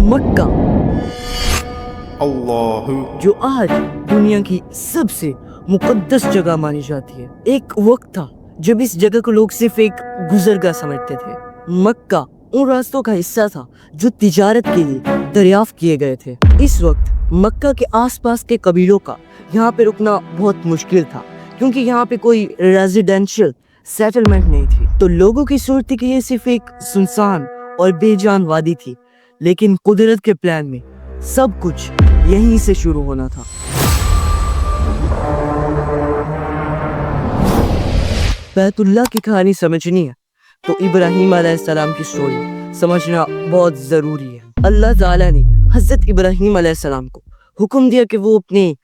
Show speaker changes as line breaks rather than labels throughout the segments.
मक्का,
अल्लाहु
जो आज दुनिया की सबसे मुकद्दस जगह मानी जाती है। एक वक्त था जब इस जगह को लोग सिर्फ एक गुजरगाह समझते थे। मक्का उन रास्तों का हिस्सा था जो तिजारत के लिए दरियाफ्त किए गए थे। इस वक्त मक्का के आसपास के कबीलों का यहाँ पे रुकना बहुत मुश्किल था, क्योंकि यहाँ पे कोई रेजिडेंशियल सेटलमेंट नहीं थी। तो लोगों की सोचती कि ये सिर्फ एक सुनसान और बेजान वादी थी, लेकिन कुदरत के प्लान में सब कुछ यहीं से शुरू होना था। बैतुल्लाह की कहानी समझनी है तो इब्राहिम अलैहिस्सलाम की स्टोरी समझना बहुत जरूरी है। अल्लाह ताला ने हजरत इब्राहिम अलैहिस्सलाम को हुक्म दिया कि वो अपने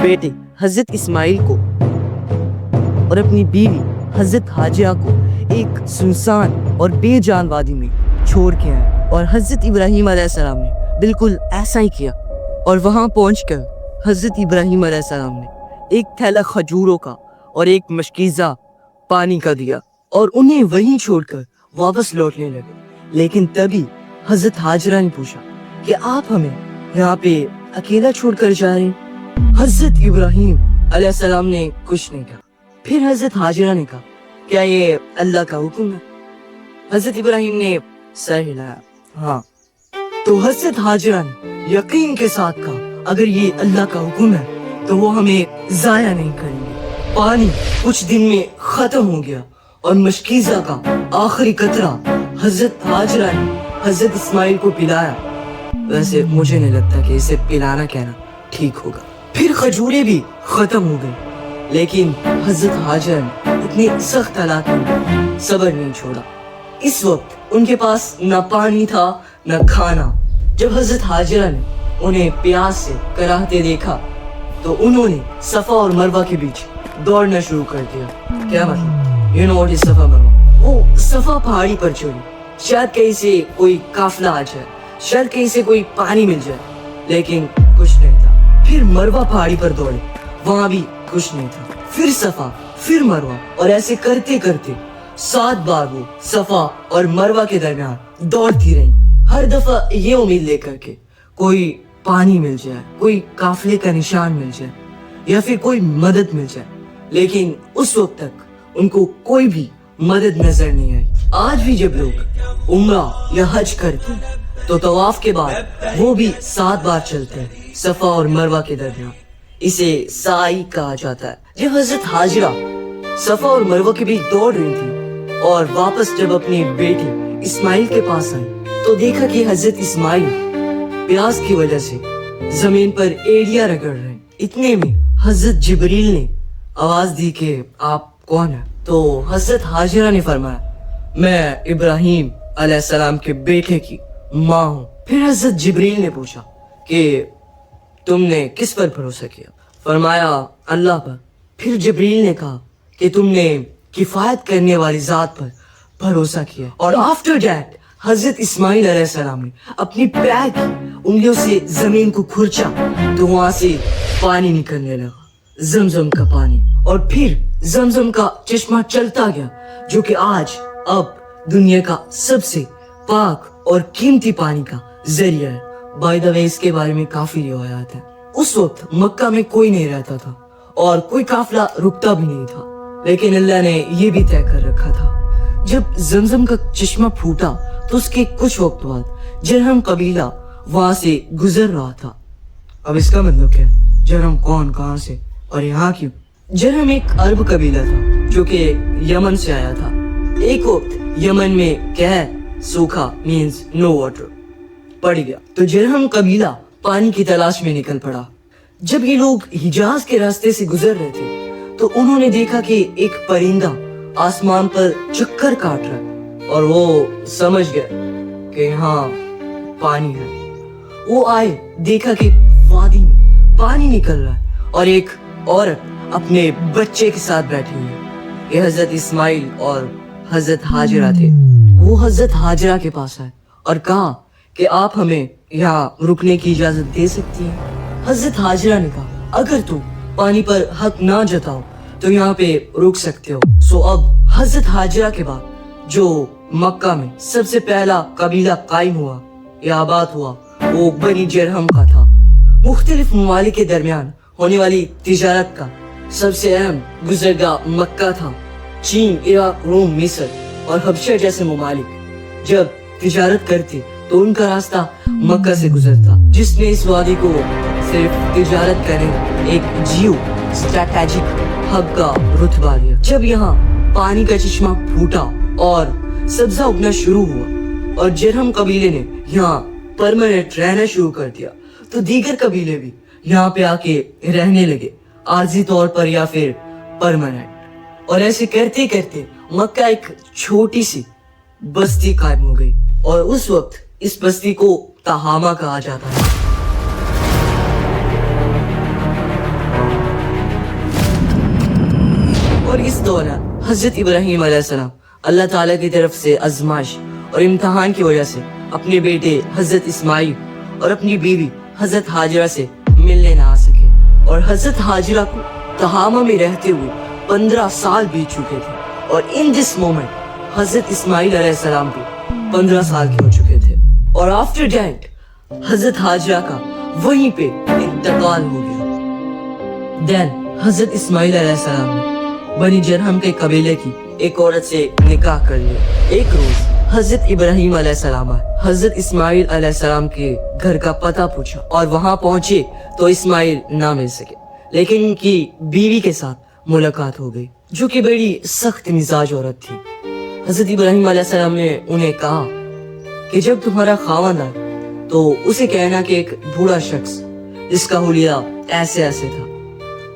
बेटे हजरत इस्माइल को और अपनी बीवी हजरत हाजिरा को एक सुनसान और बेजान वादी में छोड़ के आए, और हजरत इब्राहिम अलैहिस्सलाम ने बिल्कुल ऐसा ही किया। और वहां पहुंचकर हजरत इब्राहिम अलैहिस्सलाम ने एक थैला खजूरों का और एक मशकीज़ा पानी का दिया और उन्हें वहीं छोड़कर वापस लौटने लगे। लेकिन तभी हजरत हाजिरा ने पूछा कि आप हमें यहाँ पे अकेला छोड़कर जा रहे हैं? हजरत इब्राहिम अलैहिस्सलाम ने कुछ नहीं कहा। फिर हजरत हाजिरा ने कहा, क्या ये अल्लाह का हुक्म है? हजरत इब्राहिम ने सर हिलाया, हाँ। तो हजरत हाजिरा ने यकीन के साथ कहा, अगर ये अल्लाह का हुक्म है तो वो हमें जाया नहीं करेंगे। पानी कुछ दिन में खत्म हो गया और मशकीज़ा का आखिरी कतरा हजरत हाजिरा ने हजरत इस्माइल को पिलाया। वैसे मुझे नहीं लगता कि इसे पिलाना कहना ठीक होगा। फिर खजूरें भी खत्म हो गई, लेकिन हजरत हाजिरा ने इतने सख्त हालात में सब्र नहीं छोड़ा। इस वक्त उनके पास न पानी था न खाना। जब हजरत हाजिरा ने उन्हें प्यास से कराहते देखा तो उन्होंने सफा और मरवा के बीच दौड़ना शुरू कर दिया। क्या मतलब? यू नो व्हाट इज सफा मरवा? वो सफा पहाड़ी पर चढ़ी, शायद कहीं से कोई काफिला आ जाए, शायद कहीं से कोई पानी मिल जाए, लेकिन कुछ नहीं था। फिर मरवा पहाड़ी पर दौड़े, वहां भी कुछ नहीं था। फिर सफा, फिर मरवा, और ऐसे करते करते 7 बार वो सफा और मरवा के दरमियान दौड़ती रही, हर दफा ये उम्मीद लेकर के कोई पानी मिल जाए, कोई काफिले का निशान मिल जाए या फिर कोई मदद मिल जाए। लेकिन उस वक्त तक उनको कोई भी मदद नजर नहीं आई। आज भी जब लोग उम्रा या हज करते हैं तो तवाफ के बाद वो भी 7 बार चलते हैं सफा और मरवा के दरमियान। इसे साई कहा जाता है। जब हजरत हाजिरा सफा और मरवा के बीच दौड़ रही थी और वापस जब अपने बेटे इस्माइल के पास आई तो देखा कि हजरत इस्माइल प्यास की वजह से जमीन पर एड़ियां रगड़ रहे हैं। इतने में हजरत जिब्रील ने आवाज दी कि आप कौन है? तो हजरत हाजिरा ने फरमाया, मैं इब्राहिम अलैहिस्सलाम के बेटे की माँ हूँ। फिर हजरत जिब्रील ने पूछा कि तुमने किस पर भरोसा किया? फरमाया, अल्लाह पर। फिर जिब्रील ने कहा कि तुमने किफायत करने वाली जात पर भरोसा किया। और आफ्टर दैट हजरत इस्माइल अलैहिस्सलाम ने अपनी पैर की उंगलियों से जमीन को खुरचा तो वहां से पानी निकलने लगा, जमजम का पानी। और फिर जमजम का चश्मा चलता गया, जो कि आज अब दुनिया का सबसे पाक और कीमती पानी का जरिया है। बाय द वे, इसके बारे में काफी रिवायात हैं। उस वक्त मक्का में कोई नहीं रहता था और कोई काफिला रुकता भी नहीं था, लेकिन अल्लाह ने ये भी तय कर रखा था, जब जमजम का चश्मा फूटा तो उसके कुछ वक्त बाद जरहम कबीला वहां से गुजर रहा था। अब इसका मतलब क्या है? जरहम कौन, कहां से और यहाँ क्यों? जरहम एक अरब कबीला था जो कि यमन से आया था। एक वक्त यमन में कहर, सूखा मींस नो वाटर पड़ गया, तो जरहम कबीला पानी की तलाश में निकल पड़ा। जब ये लोग हिजाज के रास्ते से गुजर रहे थे तो उन्होंने देखा कि एक परिंदा आसमान पर चक्कर काट रहा है और वो समझ गए कि यहाँ पानी है। वो आए, देखा कि वादी में पानी निकल रहा है और एक औरत अपने बच्चे के साथ बैठी हुई है। ये हजरत इस्माइल और हजरत हाजिरा थे। वो हजरत हाजिरा के पास आए और कहा कि आप हमें यहाँ रुकने की इजाजत दे सकती हैं? हजरत हाजिरा ने कहा, अगर तुम पानी पर हक ना जताओ तो यहाँ पे रुक सकते हो। सो अब हजरत हाजिरा के बाद जो मक्का में सबसे पहला कबीला कायम हुआ या आबाद हुआ वो बनी जरहम का था। मुख्तलिफ ममालिक के दरमियान होने वाली तिजारत का सबसे अहम गुजरगाह मक्का था। चीन, इराक, रोम, मिस्र और हबशा जैसे ममालिक जब तिजारत करते तो उनका रास्ता मक्का से गुजरता, जिसने इस वादी को सिर्फ तिजारत करने एक जियो स्ट्रैटेजिक हब का रुतबा दिया। जब यहाँ पानी का चश्मा फूटा और सब्जा उगना शुरू हुआ और जरहम कबीले ने यहाँ परमानेंट रहना शुरू कर दिया, तो दीगर कबीले भी यहाँ पे आके रहने लगे, आर्जी तौर पर या फिर परमानेंट। और ऐसे करते करते मक्का एक छोटी सी बस्ती कायम हो गई और उस वक्त इस बस्ती को तहामा कहा जाता था। और इस दौरान हजरत इब्राहिम अलैहिस्सलाम अल्लाह ताला की तरफ से आजमाइश और इम्तिहान की वजह से अपने बेटे हजरत इस्माइल और अपनी बीवी हजरत हाजिरा से मिलने न आ सके। और हजरत हाजिरा को तहामा में रहते हुए 15 साल बीत चुके थे और इन दिस मोमेंट हजरत इस्माइल अलैहिस्सलाम भी 15 साल के हो चुके थे। और आफ्टर डेट हजरत हाजिरा का वहीं पे इंतकाल हो गया। देन हजरत इस्माइल अलैहिस्सलाम ने बनी जरहम के कबीले की एक औरत से निकाह कर लिया। एक रोज हजरत इब्राहिम अलैहिस्सलाम हजरत इस्माइल अलैहिस्सलाम के घर का पता पूछा और वहां पहुंचे तो इस्माइल ना मिल सके, लेकिन उनकी बीवी के साथ मुलाकात हो गई, जो कि बड़ी सख्त मिजाज औरत थी। हजरत इब्राहिम अलैहिस्सलाम ने उन्हें कहा कि जब तुम्हारा खावंद आए तो उसे कहना कि एक बूढ़ा शख्स जिसका हुलिया ऐसे ऐसे था,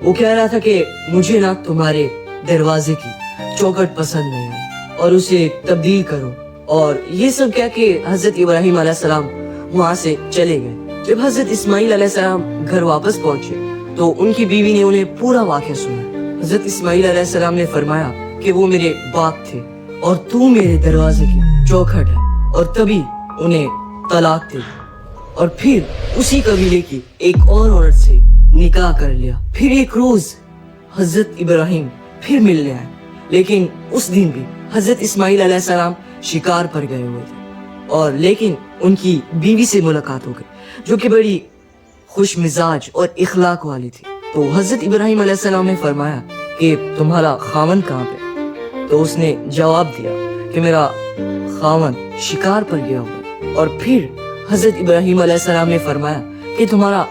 वो कह रहा था कि मुझे ना तुम्हारे दरवाजे की चौखट पसंद नहीं आई और उसे तब्दील करो। और ये सब कह के हजरत इब्राहिम अलैहिस्सलाम वहां से चले गए। जब हजरत इस्माइल अलैहिस्सलाम घर वापस पहुंचे तो उनकी बीवी ने उन्हें पूरा वाक़या सुना। हजरत इस्माइल अलैहिस्सलाम ने फरमाया कि वो मेरे बाप थे और तू मेरे दरवाजे की चौखट है, और तभी उन्हें तलाक दे और फिर उसी कबीले की एक और औरत से निकाह कर लिया। फिर एक रोज हजरत इब्राहिम फिर मिलने आए, लेकिन उस दिन भी हजरत इस्माइल अलैहिस्सलाम शिकार पर गए हुए थे और लेकिन उनकी बीवी से मुलाकात हो गई, जो कि बड़ी खुश मिजाज और इखलाक वाली थी। तो हजरत इब्राहिम अलैहिस्सलाम ने फरमाया कि तुम्हारा खावंद कहाँ पे? तो उसने जवाब दिया कि मेरा खावंद शिकार पर गया हुआ। और फिर हजरत इब्राहिम अलैहिस्सलाम ने फरमाया कि तुम्हारा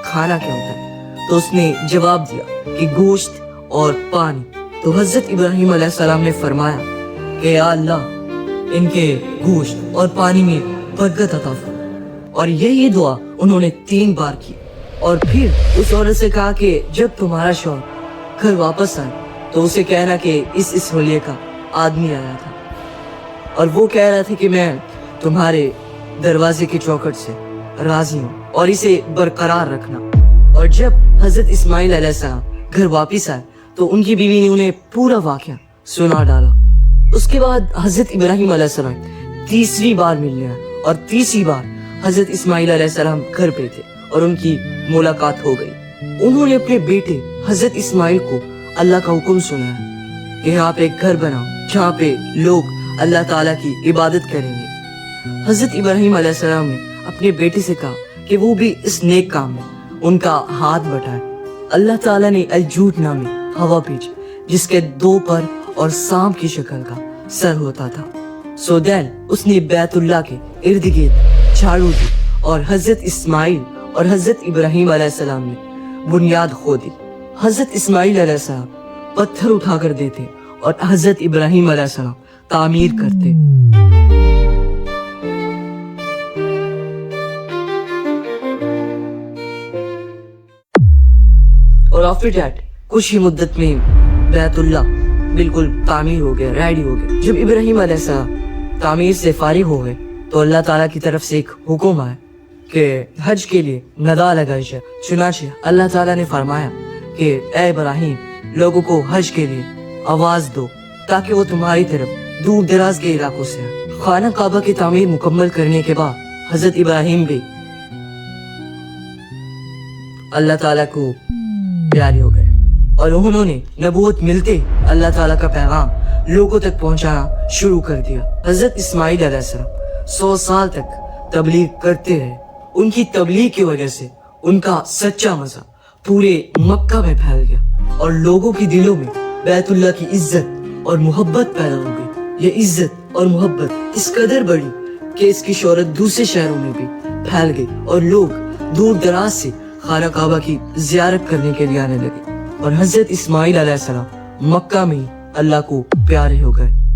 खाना क्या होता है? तो उसने जवाब दिया कि गोश्त और पानी। तो हजरत इब्राहिम अलैहिस्सलाम ने फरमाया कि या अल्लाह, इनके गोश्त और पानी में बरकत अता फरमा। और यही दुआ उन्होंने 3 बार की। और फिर उस औरत से कहा कि जब तुम्हारा शौहर घर वापस आए तो उसे कहना कि इस होलिये का आदमी आया था और वो कह रहा था कि मैं तुम्हारे दरवाजे की चौखट से राजी हूँ और इसे बरकरार रखना। और जब हजरत इस्माइल अलैहिस्सलाम घर वापस आए तो उनकी बीवी ने उन्हें पूरा वाक़या सुना डाला। उसके बाद हजरत इब्राहिम अलैहिस्सलाम तीसरी बार मिलने आए और तीसरी बार हजरत इस्माइल अलैहिस्सलाम घर पे थे और उनकी मुलाकात हो गई। उन्होंने अपने बेटे हजरत इस्माइल को अल्लाह का हुक्म सुनाया कि यहाँ पे एक घर बनाओ जहाँ पे लोग अल्लाह ताला की इबादत करेंगे। हजरत इब्राहिम अलैहिस्सलाम ने अपने बेटे से कहा कि वो भी इस नेक काम में उनका हाथ बटाए। अल्लाह ताला ने अल-जूद नामी हवा भेजी, जिसके 2 पर और सांप की शक्ल का सर होता था। सो देन उसने बैतुल्लाह के इर्द गिर्द झाड़ू दी और हजरत इस्माइल और हजरत इब्राहिम अलैहिस्सलाम ने बुनियाद खोदी। हजरत इस्माइल अलैहिस्सलाम पत्थर उठाकर देते और हजरत इब्राहिम अलैहिस्सलाम तामीर करते। और आफ्टर दैट कुछ ही मुद्दत में बैतुल्लाह बिल्कुल तामीर हो गया, रेडी हो गया। जब इब्राहिम अलैहिस्सलाम तामीर से फारिग हो गए तो अल्लाह ताला की तरफ से एक हुक्म आया कि हज के लिए नदा लगाई जाए। चुनांचे अल्लाह ताला ने फरमाया कि ए इब्राहिम, लोगों को हज के लिए आवाज दो ताकि वो तुम्हारी तरफ दूर दराज के इलाकों से आए। खाना काबा की तामीर मुकम्मल करने के बाद हजरत इब्राहिम भी अल्लाह ताला को प्यारे हो गए और उन्होंने नबूवत मिलते अल्लाह ताला का पैगाम लोगों तक पहुंचाना शुरू कर दिया। हजरत इस्माइल अलैहिस्सलाम 100 साल तक तबलीग करते रहे ان کی تبلیغ کی وجہ سے ان کا سچا مزہ پورے مکہ میں پھیل گیا اور لوگوں کی دلوں میں بیت اللہ کی عزت اور محبت پیدا ہو گئی۔ یہ عزت اور محبت اس قدر بڑی کہ اس کی شہرت دوسرے شہروں میں بھی پھیل گئی اور لوگ دور دراز سے خانہ کعبہ کی زیارت کرنے کے لیے آنے لگے اور حضرت اسماعیل علیہ السلام مکہ میں اللہ کو پیارے ہو گئے۔